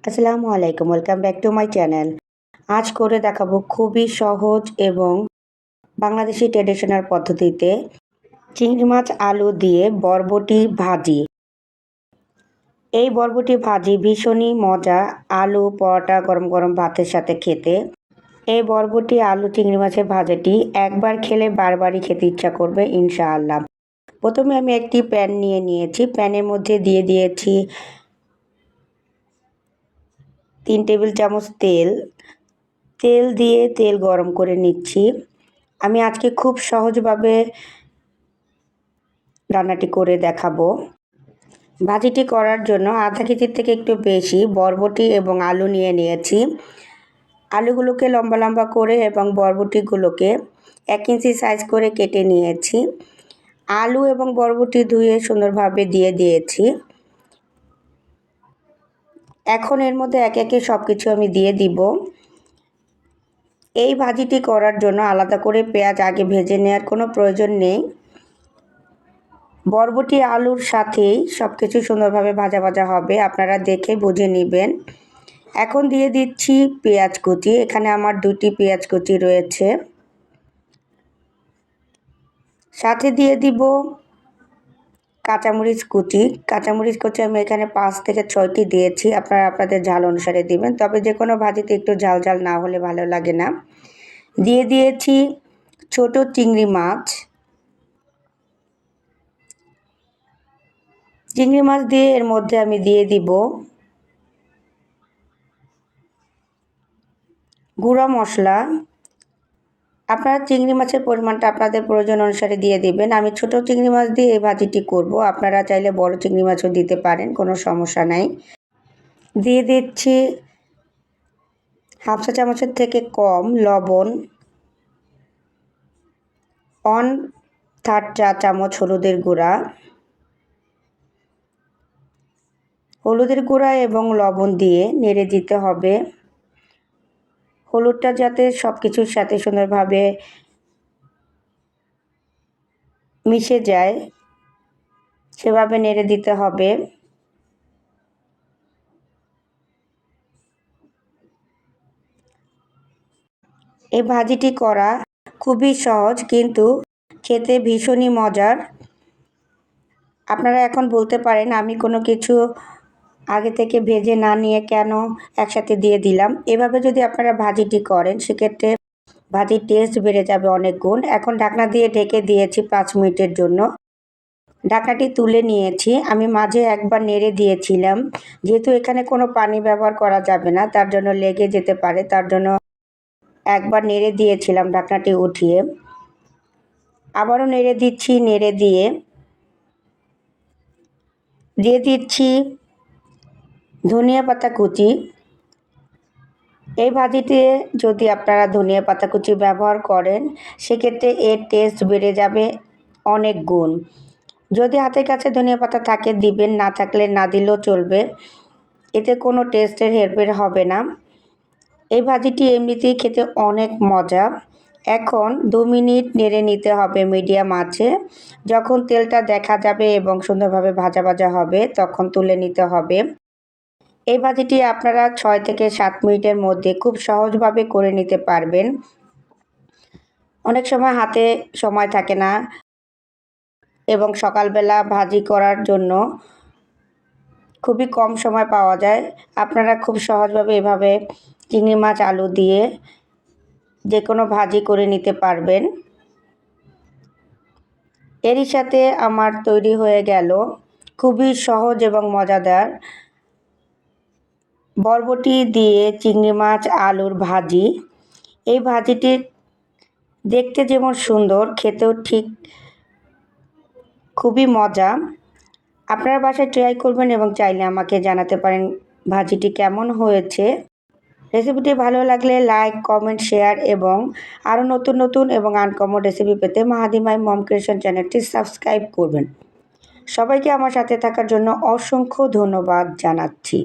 আসসালামু আলাইকুম, welcome back to my channel. আজ করে দেখাবো খুবই সহজ এবং বাংলাদেশি ট্রেডিশনাল পদ্ধতিতে চিংড়ি মাছ আলু দিয়ে বরবটি ভাজি। এই বরবটি ভাজি ভীষণই মজা, আলু পরোটা গরম গরম ভাতের সাথে খেতে। এই বরবটি আলু চিংড়ি মাছের ভাজাটি একবার খেলে বারবারই খেতে ইচ্ছা করবে ইনশাআল্লাহ। প্রথমে আমি একটি প্যান নিয়েছি, প্যানের মধ্যে দিয়ে দিয়েছি 3 টেবিল চামচ তেল দিয়ে তেল গরম করে নিচ্ছি। আমি আজকে খুব সহজভাবে রান্নাটি করে দেখাবো। ভাজিটি করার জন্য আধা কেজির থেকে একটু বেশি বরবটি এবং আলু নিয়েছি। আলুগুলোকে লম্বা লম্বা করে এবং বরবটিগুলোকে 1 ইঞ্চি সাইজ করে কেটে নিয়েছি। আলু এবং বরবটি ধুয়ে সুন্দরভাবে দিয়ে দিয়েছি। এখন এর মধ্যে একে একে সব কিছু আমি দিয়ে দিব। এই ভাজিটি করার জন্য আলাদা করে পেঁয়াজ আগে ভেজে নেওয়ার কোনো প্রয়োজন নেই। বরবটি আলুর সাথেই সব কিছু সুন্দরভাবে ভাজা হবে, আপনারা দেখে বুঝে নেবেন। এখন দিয়ে দিচ্ছি পেঁয়াজ কুচি। এখানে আমার 2টি পেঁয়াজ কুচি রয়েছে। সাথে দিয়ে দিব কাঁচামরিচ কুচি আমি এখানে 5 থেকে 6টি দিয়েছি। আপনারা আপনাদের ঝাল অনুসারে দিবেন, তবে যে কোনো ভাজিতে একটু ঝাল না হলে ভালো লাগে না। দিয়ে দিয়েছি ছোট চিংড়ি মাছ দিয়ে এর মধ্যে আমি দিয়ে দিব গুঁড়া মশলা। আপনারা চিংড়ি মাছের পরিমাণটা আপনাদের প্রয়োজন অনুসারে দিয়ে দিবেন। আমি ছোট চিংড়ি মাছ দিয়ে এই ভাজিটি করব, আপনারা চাইলে বড় চিংড়ি মাছও দিতে পারেন, কোনো সমস্যা নাই। দিয়ে দিচ্ছি হাফ চা চামচের থেকে কম লবণ, 1/3 চা চামচ হলুদের গুঁড়া এবং লবণ দিয়ে নেড়ে দিতে হবে। হলুদটা যাতে সব কিছুর সাথে সুন্দরভাবে মিশে যায় সেভাবে নেড়ে দিতে হবে। এই ভাজিটি করা খুবই সহজ, কিন্তু খেতে ভীষণই মজার। আপনারা এখন বলতে পারেন আমি কোনো কিছু আগে থেকে ভেজে না নিয়ে কেন একসাথে দিয়ে দিলাম। এভাবে যদি আপনারা ভাজিটি করেন সেক্ষেত্রে ভাজির টেস্ট বেড়ে যাবে অনেক গুণ। এখন ঢাকনা দিয়ে ঢেকে দিয়েছি 5 মিনিটের জন্য। ঢাকনাটি তুলে নিয়েছি। আমি মাঝে একবার নেড়ে দিয়েছিলাম, যেহেতু এখানে কোনো পানি ব্যবহার করা যাবে না, তার জন্য লেগে যেতে পারে, তার জন্য একবার নেড়ে দিয়েছিলাম ঢাকনাটি উঠিয়ে। আবারও নেড়ে দিচ্ছি। নেড়ে দিয়ে দিচ্ছি ধনিয়া পাতা কুচি। এই ভাজিতে যদি আপনারা ধনিয়া পাতা কুচি ব্যবহার করেন সেক্ষেত্রে এর টেস্ট বেড়ে যাবে অনেক গুণ। যদি হাতের কাছে ধনিয়া পাতা থাকে দিবেন, না থাকলে না দিলেও চলবে, এতে কোনো টেস্টের হেরফের হবে না। এই ভাজিটি এমনিতেই খেতে অনেক মজা। এখন 2 মিনিট নেড়ে নিতে হবে মিডিয়াম আঁচে। যখন তেলটা দেখা যাবে এবং সুন্দরভাবে ভাজা হবে তখন তুলে নিতে হবে। এই ভাজিটি আপনারা 6 থেকে 7 মিনিটের মধ্যে খুব সহজভাবে করে নিতে পারবেন। অনেক সময় হাতে সময় থাকে না এবং সকালবেলা ভাজি করার জন্য খুবই কম সময় পাওয়া যায়। আপনারা খুব সহজভাবে এভাবে চিংড়ি মাছ আলু দিয়ে যে কোনো ভাজি করে নিতে পারবেন। এরই সাথে আমার তৈরি হয়ে গেল খুবই সহজ এবং মজাদার বরবটি দিয়ে চিংড়ি মাছ আলুর ভাজি। এই ভাজিটি দেখতে যেমন সুন্দর, খেতেও ঠিক খুবই মজা। আপনারা বাসায় ট্রাই করবেন এবং চাইলে আমাকে জানাতে পারেন ভাজিটি কেমন হয়েছে। রেসিপিটি ভালো লাগলে লাইক, কমেন্ট, শেয়ার এবং আরও নতুন এবং আনকমন রেসিপি পেতে মাহাদি মাই মম ক্রিয়েশন চ্যানেলটি সাবস্ক্রাইব করবেন। সবাইকে আমার সাথে থাকার জন্য অসংখ্য ধন্যবাদ জানাচ্ছি।